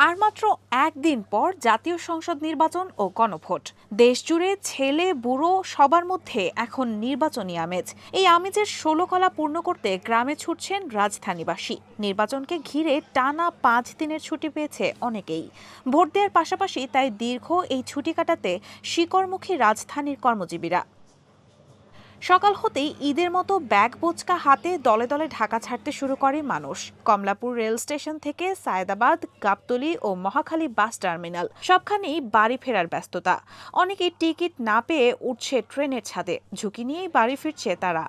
আর মাত্র একদিন পর জাতীয় সংসদ নির্বাচন ও গণভোট। দেশজুড়ে ছেলে বুড়ো সবার মধ্যে এখন নির্বাচনী আমেজ। এই আমেজের ১৬ কলা পূর্ণ করতে গ্রামে ছুটছেন রাজধানীবাসী। নির্বাচনকে ঘিরে টানা ৫ দিনের ছুটি পেয়েছে অনেকেই। ভোট দেওয়ার পাশাপাশি তাই দীর্ঘ এই ছুটি কাটাতে শিকড়মুখী রাজধানীর কর্মজীবীরা। সকাল হতেই ঈদের মতো ব্যাগ বোচকা হাতে দলে দলে ঢাকা ছাড়তে শুরু করে মানুষ। কমলাপুর রেল স্টেশন থেকে সায়েদাবাদ, গাবতলী ও মহাখালী বাস টার্মিনাল সবখানেই বাড়ি ফেরার ব্যস্ততা। অনেকেই টিকিট না পেয়ে উঠছে ট্রেনের ছাদে, ঝুঁকি নিয়েই বাড়ি ফিরছে তারা।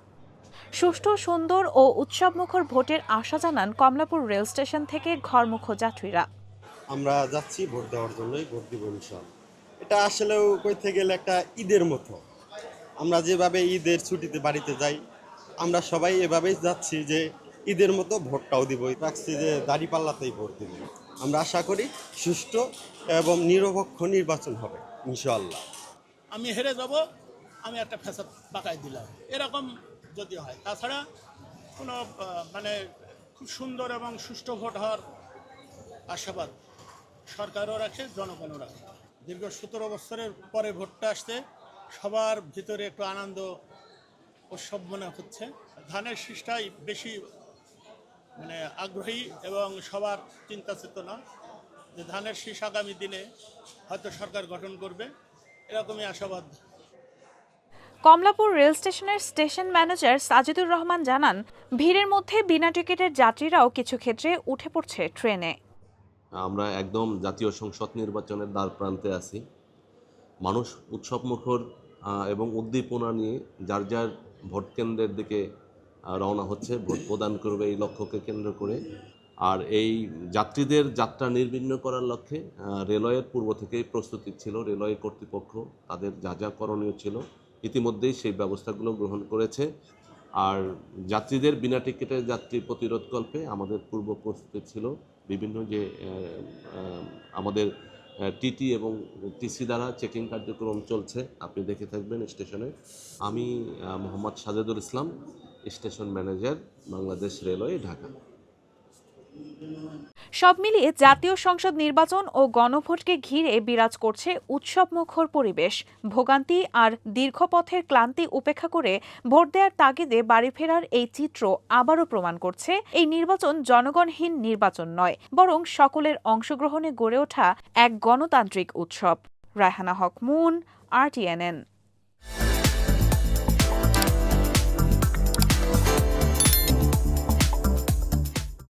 সুষ্ঠু, সুন্দর ও উৎসবমুখর ভোটের আশা জানান কমলাপুর রেল স্টেশন থেকে ঘরমুখো যাত্রীরা। আমরা যাচ্ছি ভোট দেওয়ার জন্যই, ভোট দিব ইনশাআল্লাহ। এটা আসলেও কইতে গেলে একটা ঈদের মতো। আমরা যেভাবে ঈদের ছুটিতে বাড়িতে যাই, আমরা সবাই এভাবেই যাচ্ছি যে ঈদের মতো ভোটটাও দিব। রাখছি যে দাঁড়িপাল্লাতেই ভোট দিব। আমরা আশা করি সুষ্ঠু এবং নিরপেক্ষ নির্বাচন হবে ইনশাআল্লাহ। আমি হেরে যাব, আমি একটা ফ্যাসাদ পাকাই দিলাম, এরকম যদি হয়। তাছাড়া কোনো মানে খুব সুন্দর এবং সুষ্ঠু ভোট হওয়ার আশাবাদ সরকারও রাখে, জনগণও রাখে। দীর্ঘ ১৭ বছরের পরে ভোটটা আসছে, সবার ভিতরে একটু আনন্দ উৎসব মনে হচ্ছে। ধানের শীষটাই বেশি আগ্রহী এবং সবার চিন্তা চেতনা যে ধানের শীষ আগামী দিনে হয়তো সরকার গঠন করবে, এরকমই আশাবাদ। কমলাপুর রেল স্টেশনের স্টেশন ম্যানেজার সাজিদুর রহমান জানান, ভিড়ের মধ্যে বিনা টিকিটের যাত্রীরাও কিছু ক্ষেত্রে উঠে পড়ছে ট্রেনে। আমরা একদম জাতীয় সংসদ নির্বাচনের দ্বার প্রান্তে আছি। মানুষ উৎসবমুখর এবং উদ্দীপনা নিয়ে যার যার ভোট কেন্দ্রের দিকে রওনা হচ্ছে, ভোট প্রদান করবে এই লক্ষ্যকে কেন্দ্র করে। আর এই যাত্রীদের যাত্রা নির্বিঘ্ন করার লক্ষ্যে রেলওয়ের পূর্ব থেকেই প্রস্তুতি ছিল। রেলওয়ে কর্তৃপক্ষ তাদের যা যা করণীয় ছিল ইতিমধ্যেই সেই ব্যবস্থাগুলো গ্রহণ করেছে। আর যাত্রীদের বিনা টিকিটের যাত্রী প্রতিরোধকল্পে আমাদের পূর্ব প্রস্তুতি ছিল বিভিন্ন যে আমাদের টিটি এবং টিসি দ্বারা চেকিং কার্যক্রম চলছে, আপনি দেখে থাকবেন স্টেশনে। আমি Mohammad Sajedul Islam, station manager, Bangladesh railway, Dhaka. সব মিলিয়ে জাতীয় সংসদ নির্বাচন ও গণভোটকে ঘিরে বিরাজ করছে উৎসবমুখর পরিবেশ। ভোগান্তি আর দীর্ঘ পথের ক্লান্তি উপেক্ষা করে ভোট দেওয়ার তাগিদে বাড়ি ফেরার এই চিত্র আবারও প্রমাণ করছে এই নির্বাচন জনগণহীন নির্বাচন নয়, বরং সকলের অংশগ্রহণে গড়ে ওঠা এক গণতান্ত্রিক উৎসব। রায়হানা হক মুন, RTNN।